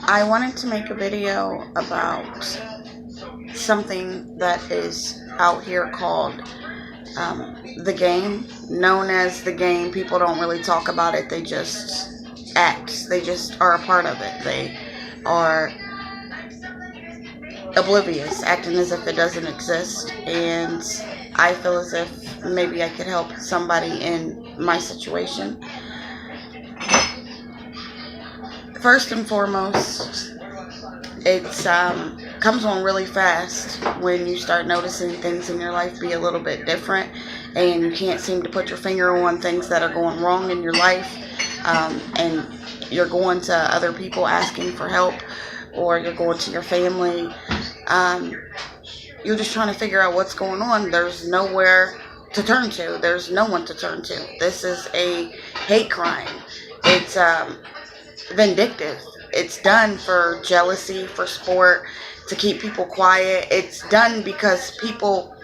I wanted to make a video about something that is out here called the game. Known as the game, people don't really talk about it, they just act. They just are a part of it. They are oblivious, acting as if it doesn't exist. And I feel as if maybe I could help somebody in my situation. First and foremost, it's comes on really fast when you start noticing things in your life be a little bit different, and you can't seem to put your finger on things that are going wrong in your life, and you're going to other people asking for help, or you're going to your family. You're just trying to figure out what's going on. There's nowhere to turn to. There's no one to turn to. This is a hate crime. It's vindictive. It's done for jealousy, for sport, to keep people quiet. It's done because people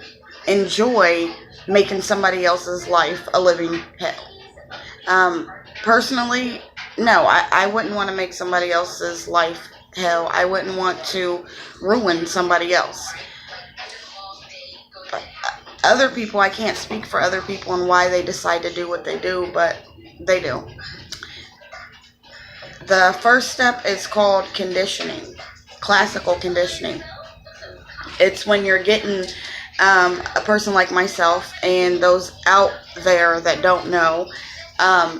enjoy making somebody else's life a living hell. Personally, no, I wouldn't want to make somebody else's life hell. I wouldn't want to ruin somebody else. Other people, I can't speak for other people and why they decide to do what they do, but they do. The first step is called conditioning, classical conditioning. It's when you're getting a person like myself and those out there that don't know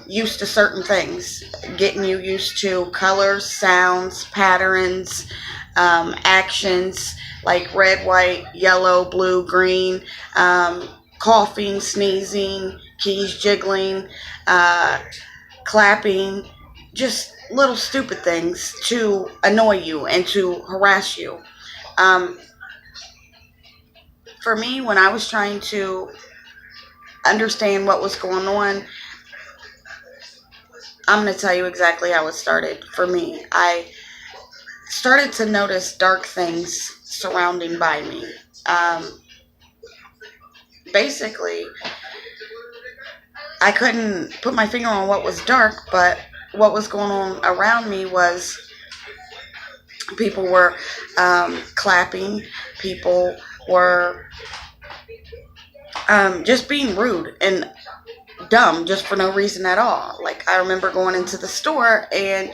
used to certain things, getting you used to colors, sounds, patterns, actions like red, white, yellow, blue, green, coughing, sneezing, keys jiggling, clapping, just little stupid things to annoy you and to harass you. For me, when I was trying to understand what was going on, I'm going to tell you exactly how it started for me. I started to notice dark things surrounding by me. Basically, I couldn't put my finger on what was dark, but what was going on around me was people were clapping, people were just being rude and dumb just for no reason at all. Like, I remember going into the store and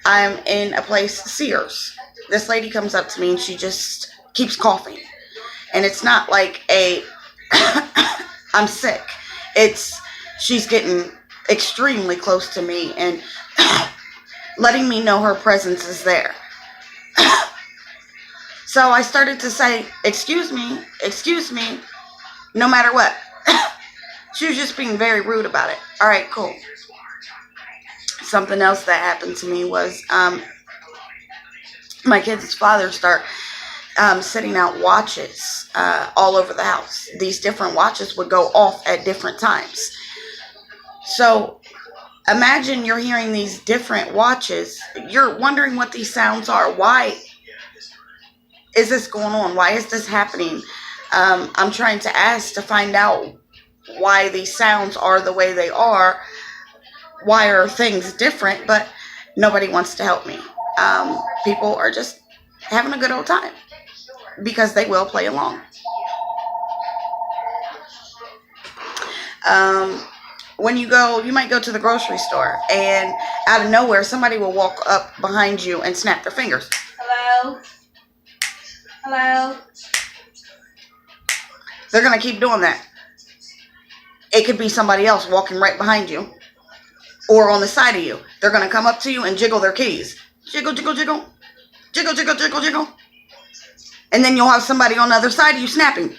I'm in a place, Sears. This lady comes up to me and she just keeps coughing. And it's not like a I'm sick. It's she's getting extremely close to me and letting me know her presence is there. So I started to say, excuse me, no matter what. She was just being very rude about it. All right, cool. Something else that happened to me was my kids' father start sitting out watches all over the house. These different watches would go off at different times. So imagine you're hearing these different watches. You're wondering what these sounds are. Why is this going on? Why is this happening? I'm trying to ask to find out why these sounds are the way they are. Why are things different? But nobody wants to help me. People are just having a good old time because they will play along. When you might go to the grocery store and out of nowhere somebody will walk up behind you and snap their fingers. Hello? Hello? They're going to keep doing that. It could be somebody else walking right behind you or on the side of you. They're going to come up to you and jiggle their keys. Jiggle, jiggle, jiggle. Jiggle, jiggle, jiggle, jiggle. And then you'll have somebody on the other side of you snapping.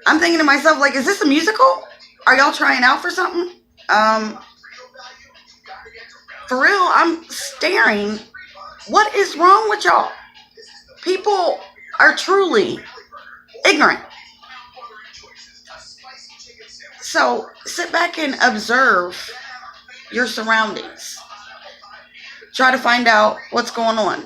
I'm thinking to myself, like, is this a musical? Are y'all trying out for something? For real, I'm staring. What is wrong with y'all? People are truly ignorant. So sit back and observe your surroundings. Try to find out what's going on.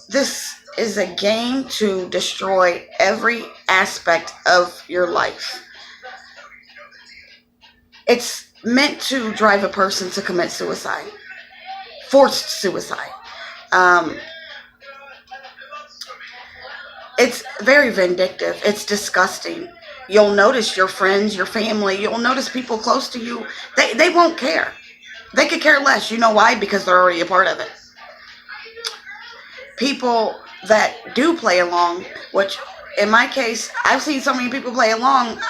This is a game to destroy every aspect of your life. It's meant to drive a person to commit suicide, forced suicide. It's very vindictive. It's disgusting. You'll notice your friends, your family, you'll notice people close to you. They won't care. They could care less. You know why? Because they're already a part of it. People that do play along, which in my case, I've seen so many people play along,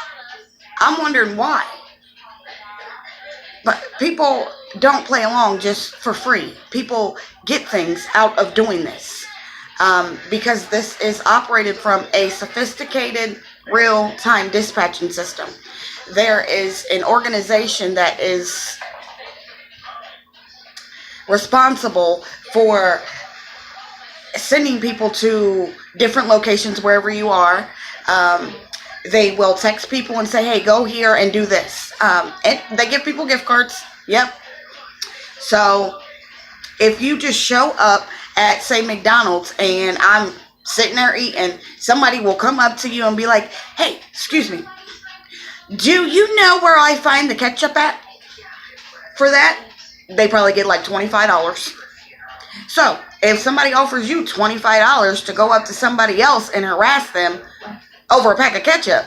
I'm wondering why. But people don't play along just for free. People get things out of doing this. Because this is operated from a sophisticated real-time dispatching system. There is an organization that is responsible for sending people to different locations wherever you are. They will text people and say, hey, go here and do this. And they give people gift cards. Yep. So if you just show up at, say, McDonald's, and I'm sitting there eating, somebody will come up to you and be like, hey, excuse me, do you know where I find the ketchup at? For that, they probably get like $25. So if somebody offers you $25 to go up to somebody else and harass them over a pack of ketchup,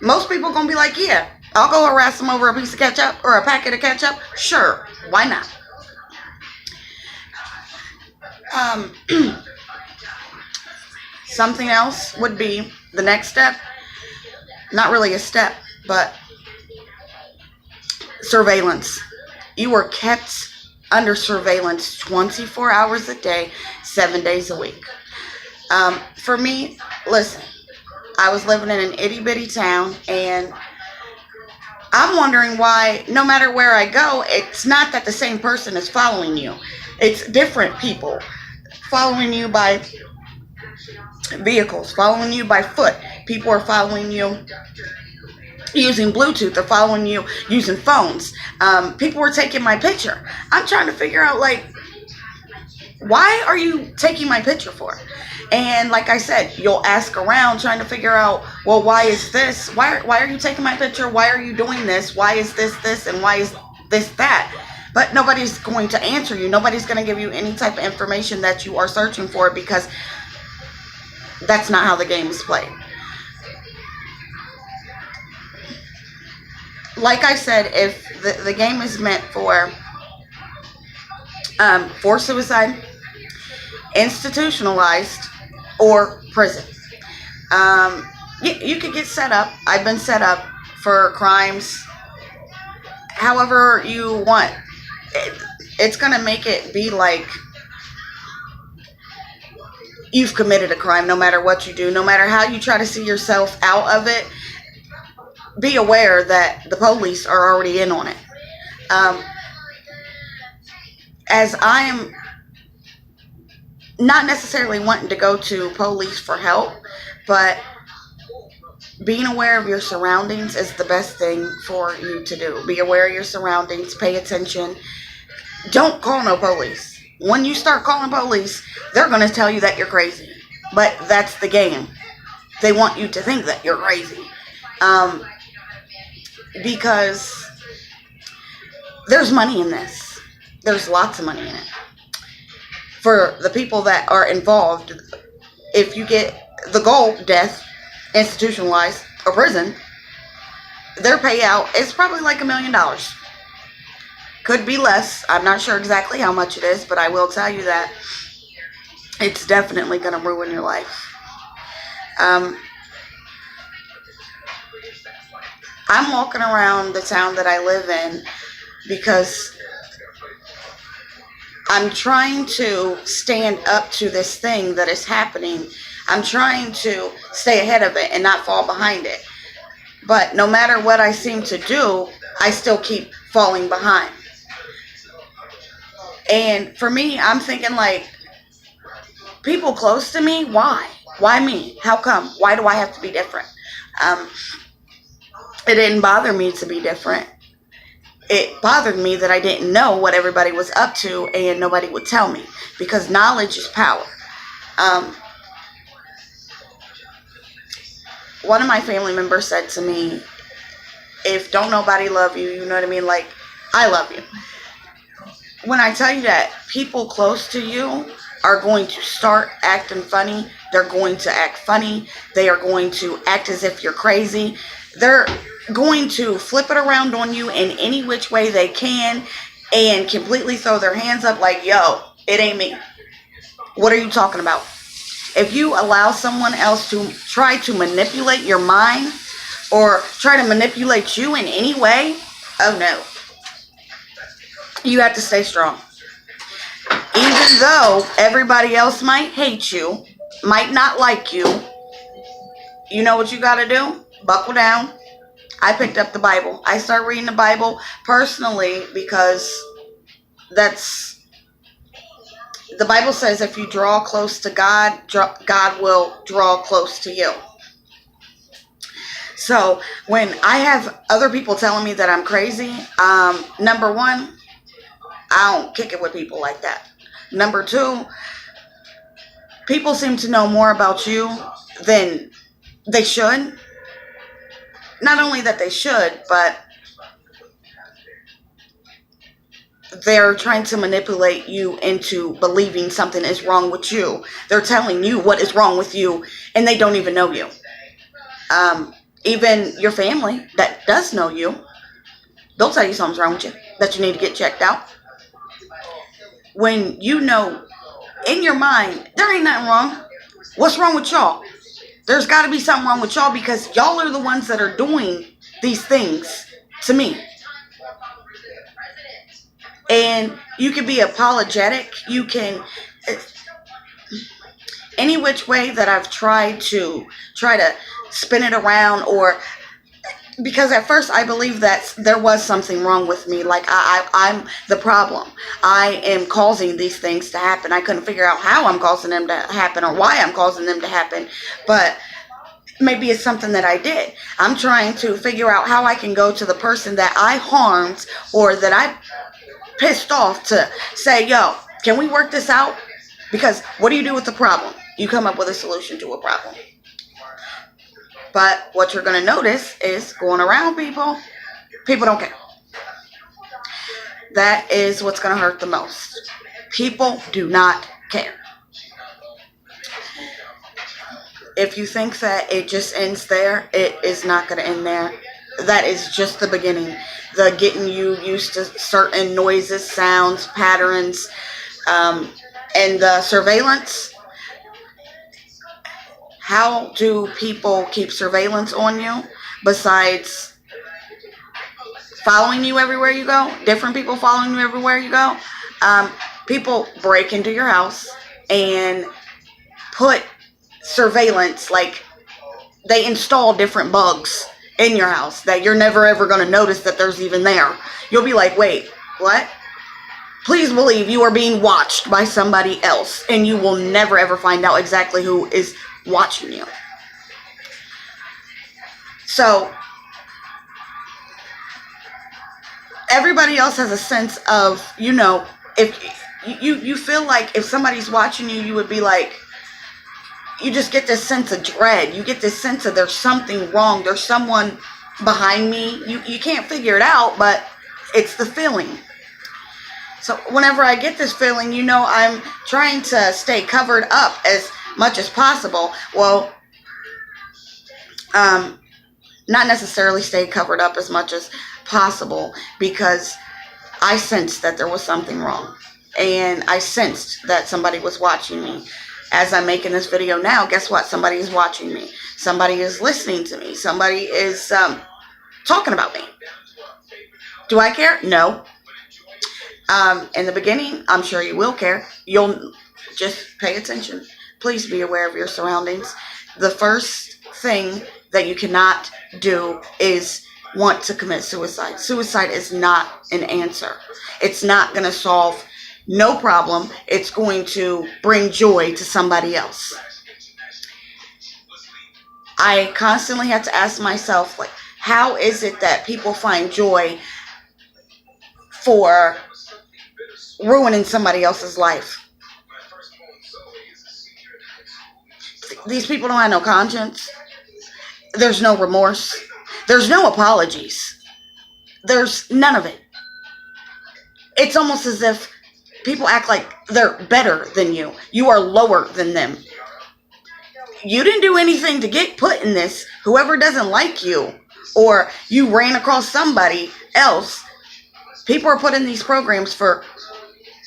most people going to be like, yeah, I'll go harass them over a piece of ketchup or a packet of ketchup. Sure, why not? Something else would be the next step. Not really a step, but surveillance. You are kept under surveillance 24 hours a day, 7 days a week. For me, listen, I was living in an itty bitty town, and I'm wondering why no matter where I go, it's not that the same person is following you. It's different people following you by vehicles, following you by foot. People are following you using Bluetooth. They're following you using phones. People were taking my picture. I'm trying to figure out, like, why are you taking my picture for? And like I said, you'll ask around trying to figure out, well, why is this? Why are you taking my picture? Why are you doing this? Why is this? And why is this that? But nobody's going to answer you. Nobody's going to give you any type of information that you are searching for, because that's not how the game is played. Like I said, if the game is meant for suicide, institutionalized, or prison. You could get set up. I've been set up for crimes however you want. It's going to make it be like you've committed a crime no matter what you do, no matter how you try to see yourself out of it. Be aware that the police are already in on it. As I am not necessarily wanting to go to police for help, but being aware of your surroundings is the best thing for you to do. Be aware of your surroundings. Pay attention. Don't call no police. When you start calling police, they're going to tell you that you're crazy. But that's the game. They want you to think that you're crazy. Because there's money in this. There's lots of money in it. For the people that are involved, if you get the goal, death, institutionalized, or prison, their payout is probably like $1 million. Could be less. I'm not sure exactly how much it is, but I will tell you that it's definitely going to ruin your life. I'm walking around the town that I live in because I'm trying to stand up to this thing that is happening. I'm trying to stay ahead of it and not fall behind it. But no matter what I seem to do, I still keep falling behind. And for me, I'm thinking, like, people close to me, why? Why me? How come? Why do I have to be different? It didn't bother me to be different. It bothered me that I didn't know what everybody was up to and nobody would tell me, because knowledge is power. one of my family members said to me, if don't nobody love you, you know what I mean? Like, I love you. When I tell you that people close to you are going to start acting funny, they're going to act funny, they are going to act as if you're crazy, they're going to flip it around on you in any which way they can and completely throw their hands up like, yo, it ain't me. What are you talking about? If you allow someone else to try to manipulate your mind or try to manipulate you in any way, oh no. You have to stay strong. Even though everybody else might hate you, might not like you, you know what you got to do? Buckle down. I picked up the Bible. I started reading the Bible personally because the Bible says if you draw close to God, God will draw close to you. So when I have other people telling me that I'm crazy, number one, I don't kick it with people like that. Number two, people seem to know more about you than they should. Not only that they should, but they're trying to manipulate you into believing something is wrong with you. They're telling you what is wrong with you, and they don't even know you. Even your family that does know you, they'll tell you something's wrong with you, that you need to get checked out. When you know in your mind, there ain't nothing wrong. What's wrong with y'all? There's got to be something wrong with y'all because y'all are the ones that are doing these things to me. And you can be apologetic. You can, any which way that I've tried to spin it around, or because at first I believed that there was something wrong with me. Like I'm the problem. I am causing these things to happen. I couldn't figure out how I'm causing them to happen or why I'm causing them to happen. But maybe it's something that I did. I'm trying to figure out how I can go to the person that I harmed or that I pissed off to say, yo, can we work this out? Because what do you do with the problem? You come up with a solution to a problem. But what you're going to notice is going around people don't care. That is what's going to hurt the most. People do not care. If you think that it just ends there, it is not going to end there. That is just the beginning. The getting you used to certain noises, sounds, patterns, and the surveillance. How do people keep surveillance on you besides following you everywhere you go? Different people following you everywhere you go. People break into your house and put surveillance, like they install different bugs in your house that you're never ever going to notice that there's even there. You'll be like, wait, what? Please believe you are being watched by somebody else, and you will never ever find out exactly who is watching you. So everybody else has a sense of, you know, if you feel like if somebody's watching you, you would be like, you just get this sense of dread. You get this sense of there's something wrong. There's someone behind me. You can't figure it out, but it's the feeling. So whenever I get this feeling, you know, I'm trying to stay covered up as much as possible. Well, not necessarily stay covered up as much as possible, because I sensed that there was something wrong. And I sensed that somebody was watching me. As I'm making this video now, guess what? Somebody is watching me. Somebody is listening to me. Somebody is talking about me. Do I care? No. In the beginning, I'm sure you will care. You'll just pay attention. Please be aware of your surroundings. The first thing that you cannot do is want to commit suicide. Suicide is not an answer. It's not going to solve no problem. It's going to bring joy to somebody else. I constantly have to ask myself, like, how is it that people find joy for ruining somebody else's life? These people don't have no conscience. There's no remorse. There's no apologies. There's none of it. It's almost as if people act like they're better than you. You are lower than them. You didn't do anything to get put in this. Whoever doesn't like you, or you ran across somebody else, people are put in these programs for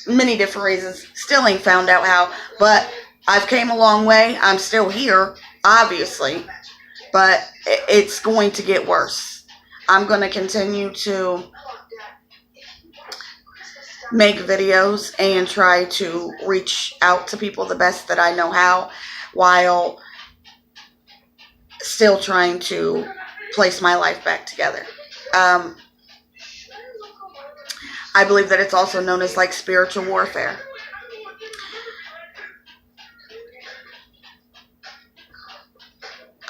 many different reasons. Still ain't found out how, but I've came a long way. I'm still here, obviously, but it's going to get worse. I'm going to continue to make videos and try to reach out to people the best that I know how, while still trying to place my life back together. I believe that it's also known as like spiritual warfare.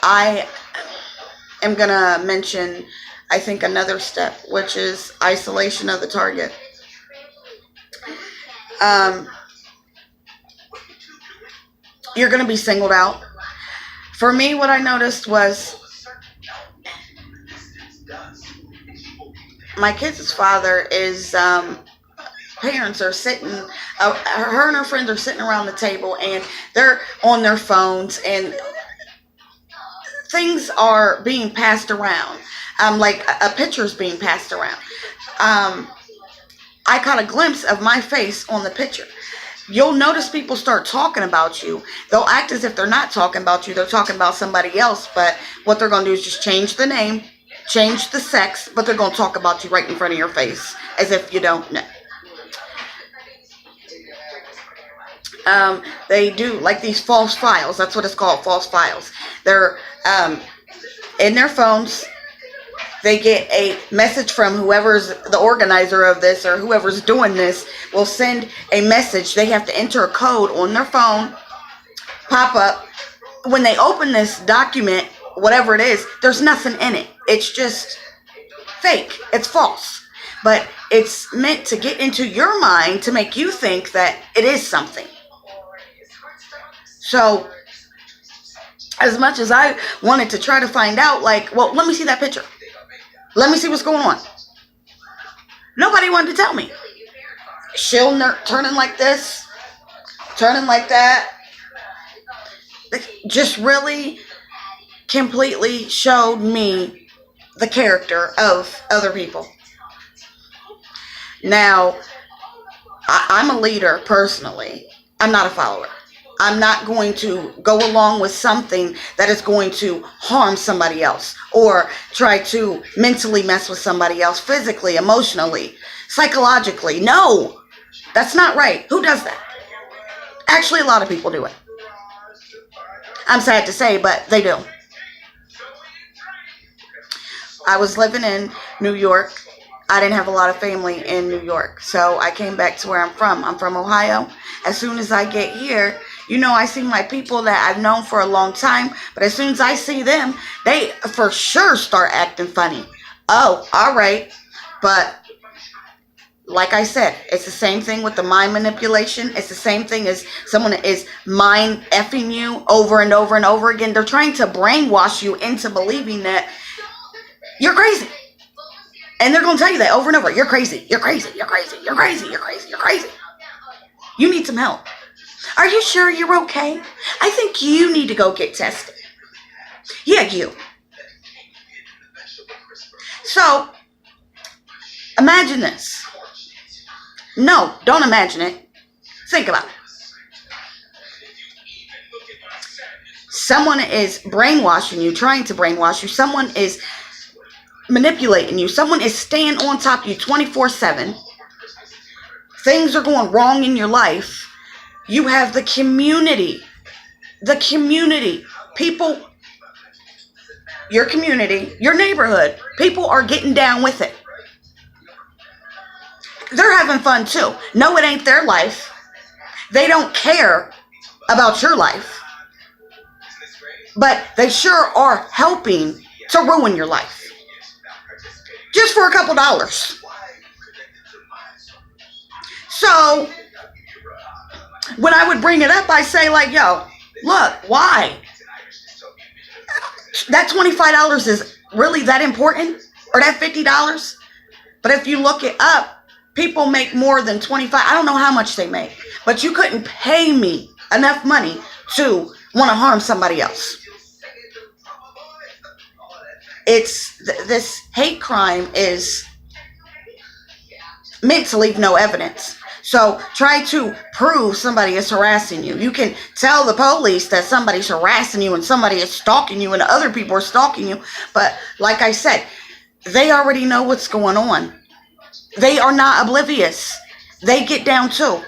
I am going to mention, I think, another step, which is isolation of the target. You're going to be singled out. For me, what I noticed was my kid's father is, parents are sitting, her and her friends are sitting around the table, and they're on their phones, and things are being passed around. Like a picture's being passed around. I caught a glimpse of my face on the picture. You'll notice people start talking about you. They'll act as if they're not talking about you. They're talking about somebody else. But what they're going to do is just change the name, change the sex, but they're going to talk about you right in front of your face as if you don't know. They do like these false files. That's what it's called, false files. They're in their phones. They get a message from whoever's the organizer of this, or whoever's doing this will send a message. They have to enter a code on their phone, pop up. When they open this document, whatever it is, there's nothing in it. It's just fake. It's false. But it's meant to get into your mind to make you think that it is something. So, as much as I wanted to try to find out, like, well, let me see that picture. Let me see what's going on. Nobody wanted to tell me. She'll turning like this, turning like that. It just really completely showed me the character of other people. Now, I'm a leader personally. I'm not a follower. I'm not going to go along with something that is going to harm somebody else or try to mentally mess with somebody else, physically, emotionally, psychologically. No, that's not right. Who does that? Actually, a lot of people do it. I'm sad to say, but they do. I was living in New York. I didn't have a lot of family in New York, so I came back to where I'm from. I'm from Ohio. As soon as I get here, I see my people that I've known for a long time, but as soon as I see them, they for sure start acting funny. Oh, all right. But like I said, it's the same thing with the mind manipulation. It's the same thing as someone is mind effing you over and over and over again. They're trying to brainwash you into believing that you're crazy. And they're going to tell you that over and over. You're crazy. You're crazy. You're crazy. You're crazy. You're crazy. You're crazy. You need some help. Are you sure you're okay? I think you need to go get tested. Yeah, you. So, imagine this. No, don't imagine it. Think about it. Someone is brainwashing you, trying to brainwash you. Someone is manipulating you. Someone is staying on top of you 24/7. Things are going wrong in your life. You have the community. The community. People, your community, your neighborhood. People are getting down with it. They're having fun too. No, it ain't their life. They don't care about your life. But they sure are helping to ruin your life. Just for a couple dollars. So, when I would bring it up, I say like, yo, look, why? That $25 is really that important, or that $50. But if you look it up, people make more than 25. I don't know how much they make, but you couldn't pay me enough money to want to harm somebody else. This hate crime is meant to leave no evidence. So try to prove somebody is harassing you. You can tell the police that somebody's harassing you and somebody is stalking you and other people are stalking you. But like I said, they already know what's going on. They are not oblivious. They get down too.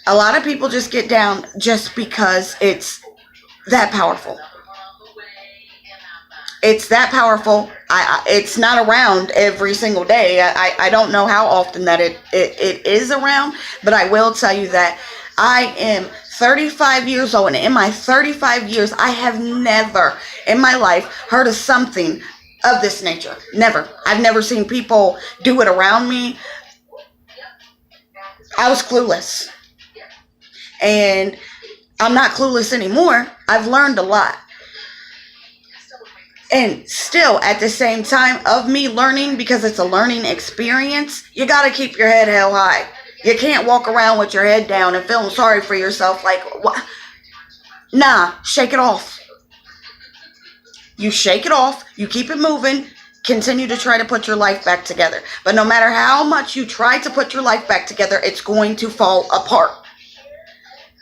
A lot of people just get down just because it's that powerful. It's that powerful. It's not around every single day. I don't know how often that it is around, but I will tell you that I am 35 years old, and in my 35 years, I have never in my life heard of something of this nature. Never. I've never seen people do it around me. I was clueless. And I'm not clueless anymore. I've learned a lot. And still, at the same time of me learning, because it's a learning experience, you got to keep your head held high. You can't walk around with your head down and feeling sorry for yourself like, what? Nah, shake it off. You shake it off. You keep it moving. Continue to try to put your life back together. But no matter how much you try to put your life back together, it's going to fall apart.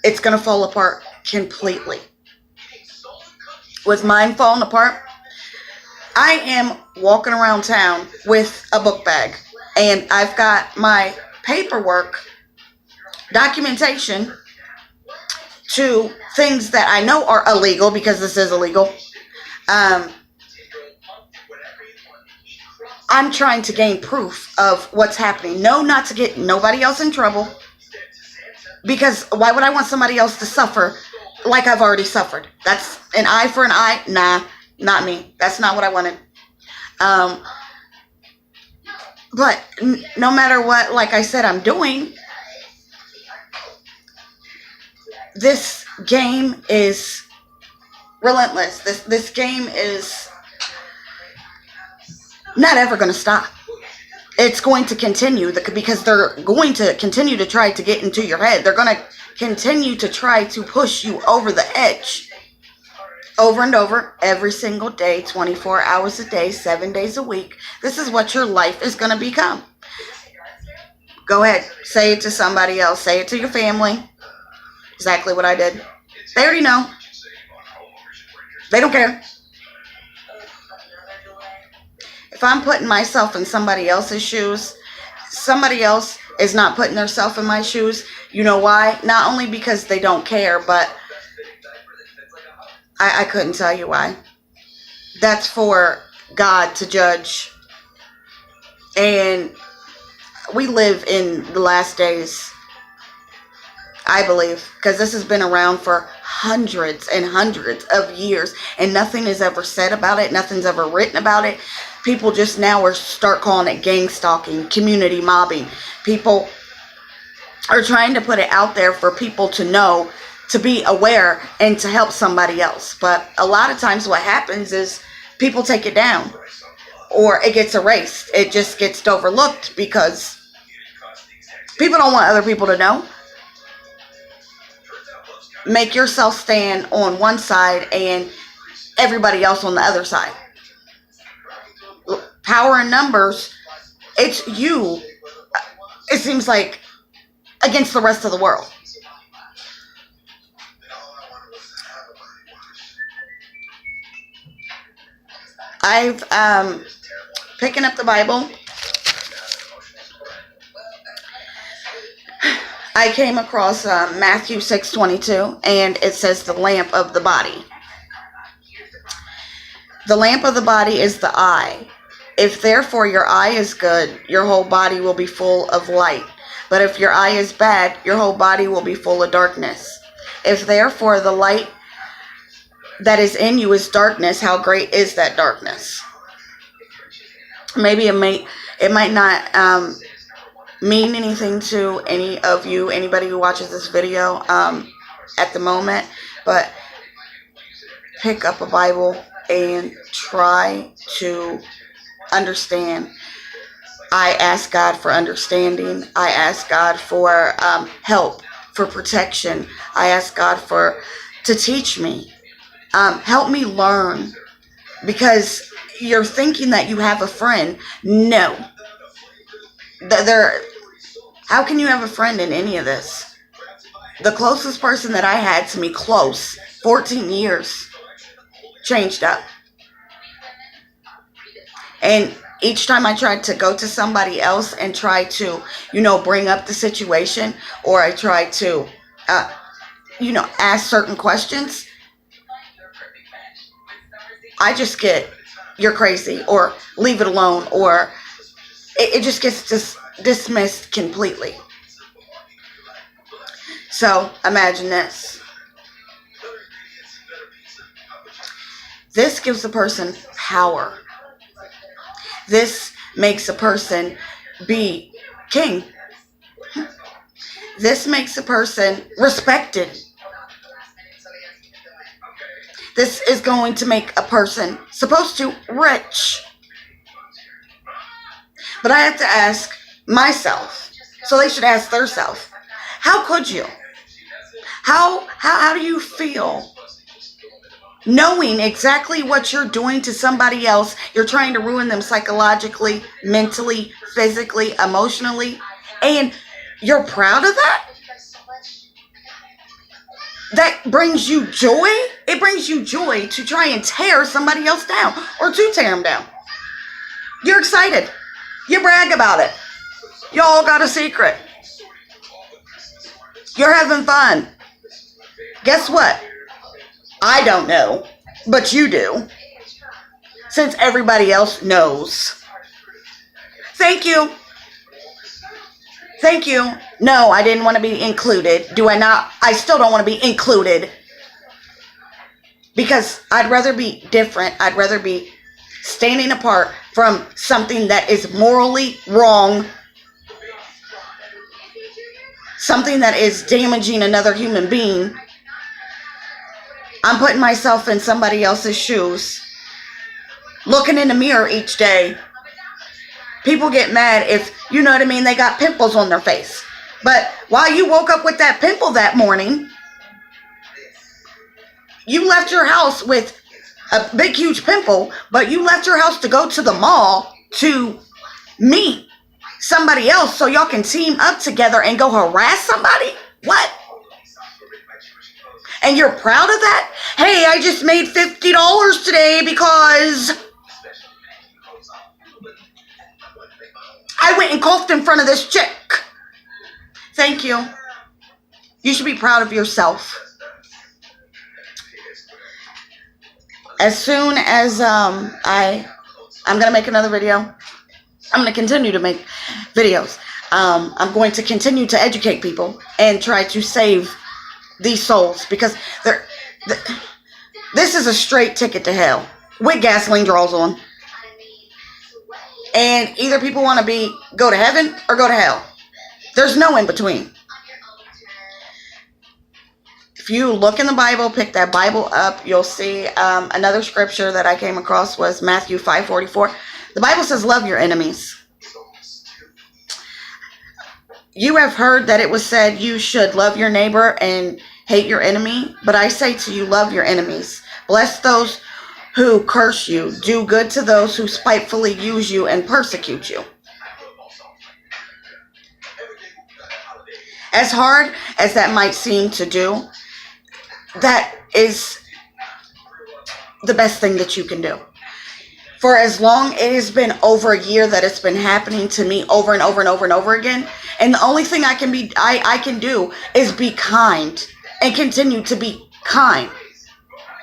It's going to fall apart completely. With mine falling apart, I am walking around town with a book bag, and I've got my paperwork, documentation to things that I know are illegal, because this is illegal. I'm trying to gain proof of what's happening. No, not to get nobody else in trouble, because why would I want somebody else to suffer like I've already suffered? That's an eye for an eye. Nah. Not me. That's not what I wanted. But no matter what, like I said, I'm doing, this game is relentless. This game is not ever going to stop. It's going to continue because they're going to continue to try to get into your head. They're going to continue to try to push you over the edge. Over and over, every single day, 24 hours a day, 7 days a week. This is what your life is going to become. Go ahead. Say it to somebody else. Say it to your family. Exactly what I did. They already know. They don't care. If I'm putting myself in somebody else's shoes, somebody else is not putting themselves in my shoes. You know why? Not only because they don't care, but I couldn't tell you why. That's for God to judge. And we live in the last days, I believe, because this has been around for hundreds and hundreds of years, and nothing is ever said about it. Nothing's ever written about it. People just now start calling it gang stalking, community mobbing. People are trying to put it out there for people to know, to be aware, and to help somebody else. But a lot of times what happens is people take it down, or it gets erased. It just gets overlooked because people don't want other people to know. Make yourself stand on one side and everybody else on the other side. Power in numbers, it's you, it seems like, against the rest of the world. I've picking up the Bible. I came across Matthew 6:22, and it says the lamp of the body. The lamp of the body is the eye. If therefore your eye is good, your whole body will be full of light. But if your eye is bad, your whole body will be full of darkness. If therefore the light that is in you is darkness, how great is that darkness? Maybe it might not mean anything to any of you, anybody who watches this video at the moment, but pick up a Bible and try to understand. I ask God for understanding. I ask God for help, for protection. I ask God to teach me. Help me learn. Because you're thinking that you have a friend. No. How can you have a friend in any of this? The closest person that I had to me, close, 14 years, changed up. And each time I tried to go to somebody else and try to, bring up the situation, or I tried to, ask certain questions, I just get, you're crazy, or leave it alone, or it just gets dismissed completely. So imagine this. This gives a person power. This makes a person be king. This makes a person respected. This is going to make a person supposed to rich. But I have to ask myself, so they should ask themselves, how could you? How do you feel? Knowing exactly what you're doing to somebody else, you're trying to ruin them psychologically, mentally, physically, emotionally, and you're proud of that? That brings you joy? It brings you joy to try and tear somebody else down, or to tear them down. You're excited. You brag about it. Y'all got a secret. You're having fun. Guess what? I don't know, but you do. Since everybody else knows. Thank you. Thank you. No, I didn't want to be included. Do I not? I still don't want to be included. Because I'd rather be different. I'd rather be standing apart from something that is morally wrong. Something that is damaging another human being. I'm putting myself in somebody else's shoes. Looking in the mirror each day. People get mad if, they got pimples on their face. But while you woke up with that pimple that morning, you left your house with a big, huge pimple, but you left your house to go to the mall to meet somebody else so y'all can team up together and go harass somebody? What? And you're proud of that? Hey, I just made $50 today because I went and coughed in front of this chick. Thank you. You should be proud of yourself. As soon as I'm going to make another video. I'm going to continue to make videos. I'm going to continue to educate people and try to save these souls, because this is a straight ticket to hell with gasoline draws on. And either people want to go to heaven or go to hell. There's no in between. If you look in the Bible, pick that Bible up, you'll see another scripture that I came across was Matthew 5:44. The Bible says, love your enemies. You have heard that it was said you should love your neighbor and hate your enemy. But I say to you, love your enemies. Bless those who curse you. Do good to those who spitefully use you and persecute you. As hard as that might seem to do, that is the best thing that you can do. For as long it has been over a year that it's been happening to me over and over and over and over again. And the only thing I can do is be kind and continue to be kind.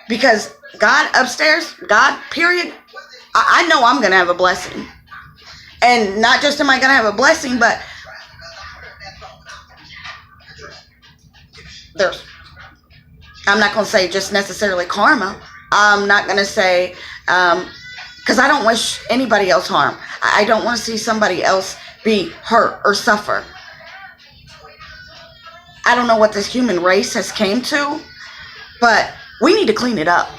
Because God upstairs, God, period, I know I'm going to have a blessing. And not just am I going to have a blessing, but I'm not going to say just necessarily karma. I'm not going to say, because I don't wish anybody else harm. I don't want to see somebody else be hurt or suffer. I don't know what this human race has came to, but we need to clean it up.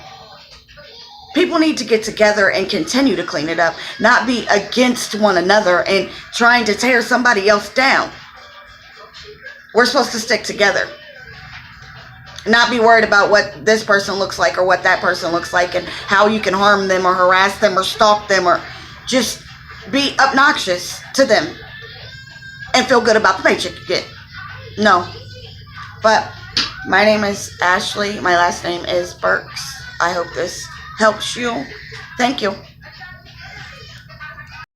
People need to get together and continue to clean it up, not be against one another and trying to tear somebody else down. We're supposed to stick together. Not be worried about what this person looks like or what that person looks like and how you can harm them or harass them or stalk them or just be obnoxious to them and feel good about the paycheck you get. No. But my name is Ashley. My last name is Burks. I hope this helps you. Thank you.